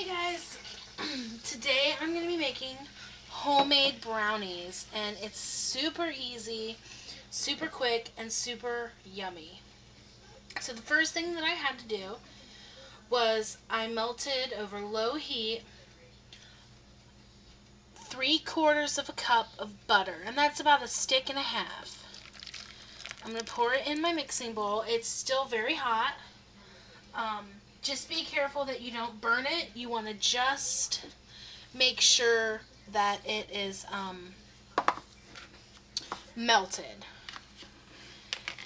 Hey guys, today I'm going to be making homemade brownies, and it's super easy, super quick, and super yummy. So the first thing that I had to do was I melted over low heat 3/4 of a cup of butter, and that's about a stick and a half. I'm going to pour it in my mixing bowl. It's still very hot. Just be careful that you don't burn it. You want to just make sure that it is melted.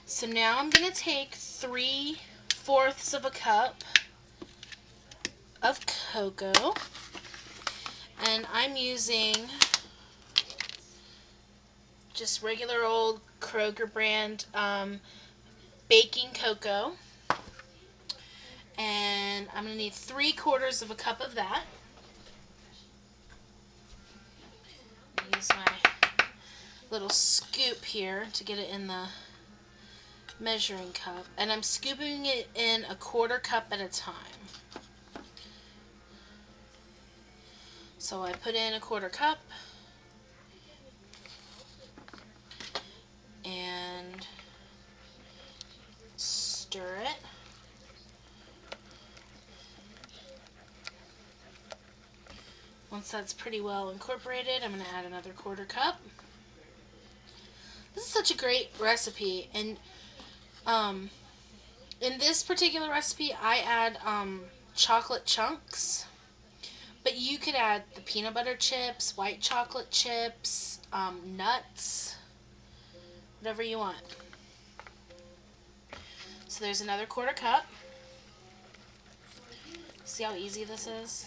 So now I'm going to take 3/4 of a cup of cocoa, and I'm using just regular old Kroger brand baking cocoa. And I'm going to need 3/4 of a cup of that. Use my little scoop here to get it in the measuring cup. And I'm scooping it in 1/4 cup at a time. So I put in 1/4 cup. And stir it. Once that's pretty well incorporated, I'm going to add another 1/4 cup. This is such a great recipe, and in this particular recipe, I add chocolate chunks, but you could add the peanut butter chips, white chocolate chips, nuts, whatever you want. So there's another 1/4 cup. See how easy this is?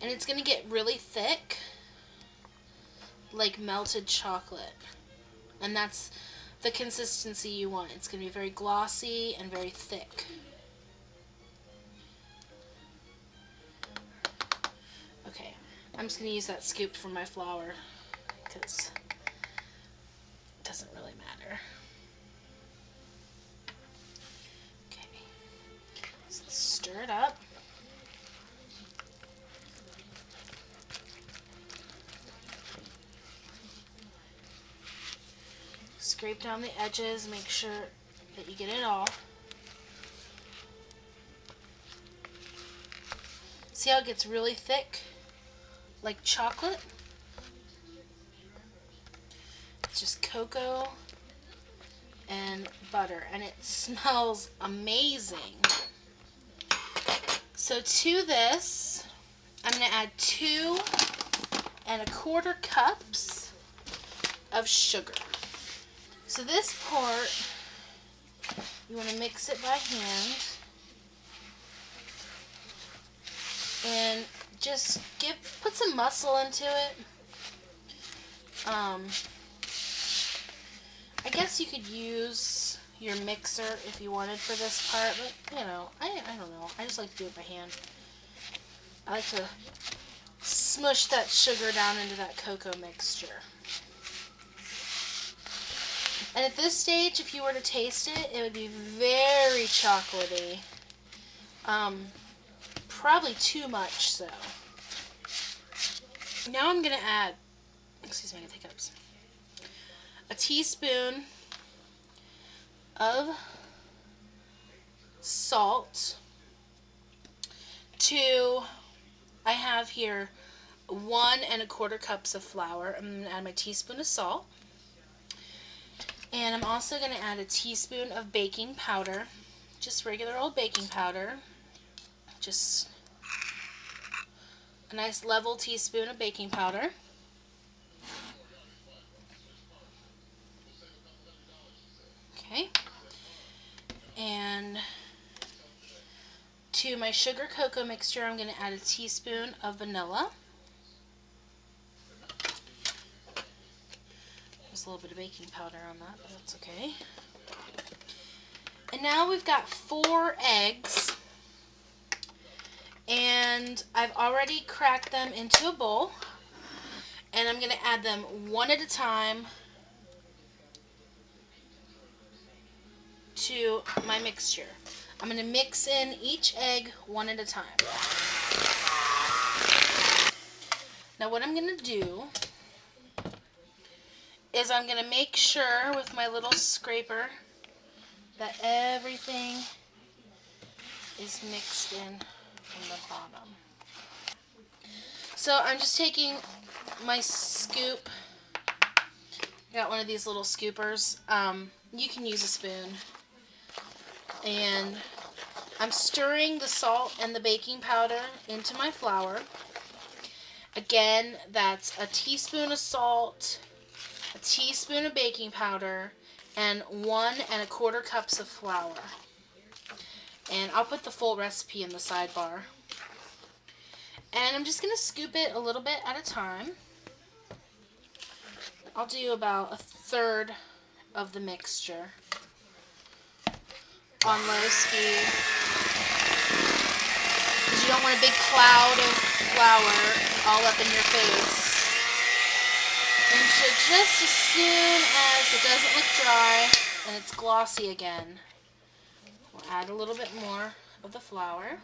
And it's going to get really thick, like melted chocolate. And that's the consistency you want. It's going to be very glossy and very thick. Okay, I'm just going to use that scoop for my flour because it doesn't really matter. Okay, so stir it up. Scrape down the edges, make sure that you get it all. See how it gets really thick? Like chocolate? It's just cocoa and butter, and it smells amazing. So to this, I'm going to add 2 1/4 cups of sugar. So this part, you want to mix it by hand and just put some muscle into it. I guess you could use your mixer if you wanted for this part, but you know, I don't know. I just like to do it by hand. I like to smush that sugar down into that cocoa mixture. And at this stage, if you were to taste it, it would be very chocolatey. Probably too much so. Now I'm going to add, excuse me, I get hiccups, a teaspoon of salt. I have here 1 1/4 cups of flour. I'm going to add my teaspoon of salt. And I'm also going to add a teaspoon of baking powder, just regular old baking powder, just a nice level teaspoon of baking powder. Okay, and to my sugar cocoa mixture, I'm going to add a teaspoon of vanilla. A little bit of baking powder on that, but that's okay. And now we've got 4 eggs, and I've already cracked them into a bowl, and I'm going to add them one at a time into my mixture. I'm going to mix in each egg one at a time. Now what I'm going to do is I'm going to make sure with my little scraper that everything is mixed in from the bottom. So I'm just taking my scoop. I got one of these little scoopers. You can use a spoon. And I'm stirring the salt and the baking powder into my flour. Again, that's a teaspoon of salt, a teaspoon of baking powder, and 1 1/4 cups of flour. And I'll put the full recipe in the sidebar. And I'm just going to scoop it a little bit at a time. I'll do about 1/3 of the mixture on low speed. Because you don't want a big cloud of flour all up in your face. And so just as soon as it doesn't look dry and it's glossy again, we'll add a little bit more of the flour.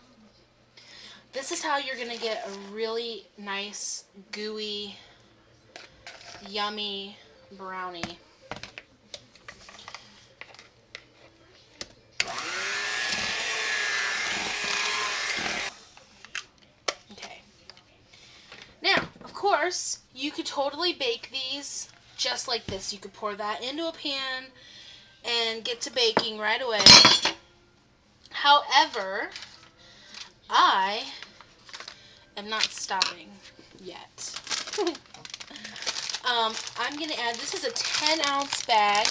This is how you're going to get a really nice, gooey, yummy brownie. Okay. Now, of course, you could totally bake these just like this. You could pour that into a pan and get to baking right away. However, I am not stopping yet. I'm going to add, this is a 10-ounce bag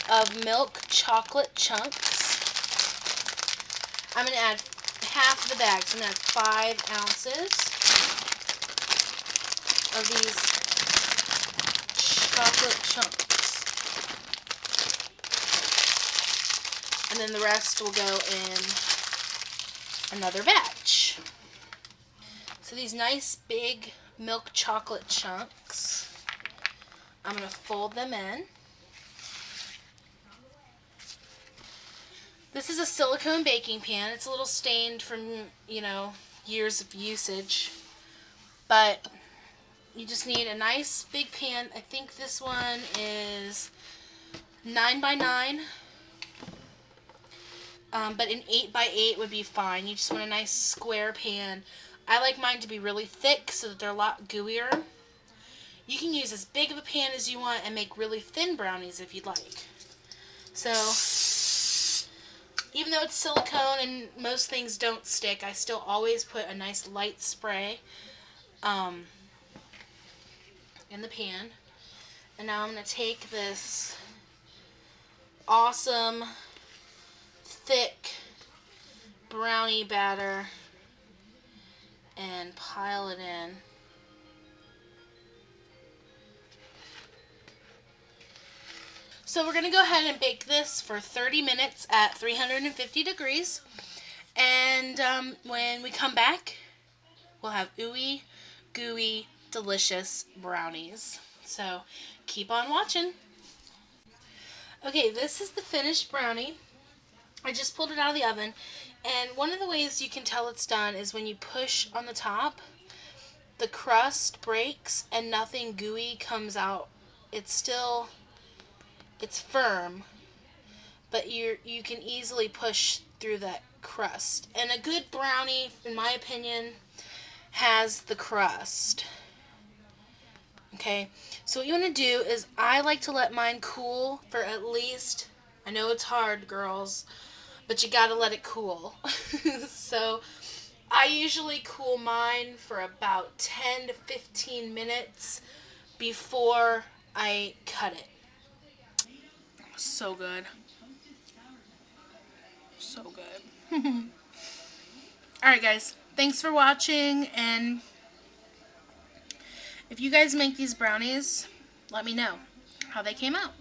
of milk chocolate chunks. I'm going to add half the bag, so I'm going to add 5 ounces of these chocolate chunks. And then the rest will go in another batch. So these nice big milk chocolate chunks, I'm going to fold them in. This is a silicone baking pan. It's a little stained from, years of usage. But you just need a nice big pan. I think this one is 9 by 9. But an 8 by 8 would be fine. You just want a nice square pan. I like mine to be really thick so that they're a lot gooier. You can use as big of a pan as you want and make really thin brownies if you'd like. So, even though it's silicone and most things don't stick, I still always put a nice light spray in the pan. And now I'm going to take this awesome, thick brownie batter and pile it in. So we're going to go ahead and bake this for 30 minutes at 350 degrees. And when we come back, we'll have ooey, gooey, delicious brownies. So keep on watching. Okay, this is the finished brownie. I just pulled it out of the oven. And one of the ways you can tell it's done is when you push on the top, the crust breaks and nothing gooey comes out. It's firm, but you can easily push through that crust. And a good brownie, in my opinion, has the crust. Okay, so what you want to do is, I like to let mine cool for at least, I know it's hard, girls, but you gotta let it cool. So I usually cool mine for about 10 to 15 minutes before I cut it. So good. So good. Alright guys, thanks for watching, and if you guys make these brownies, let me know how they came out.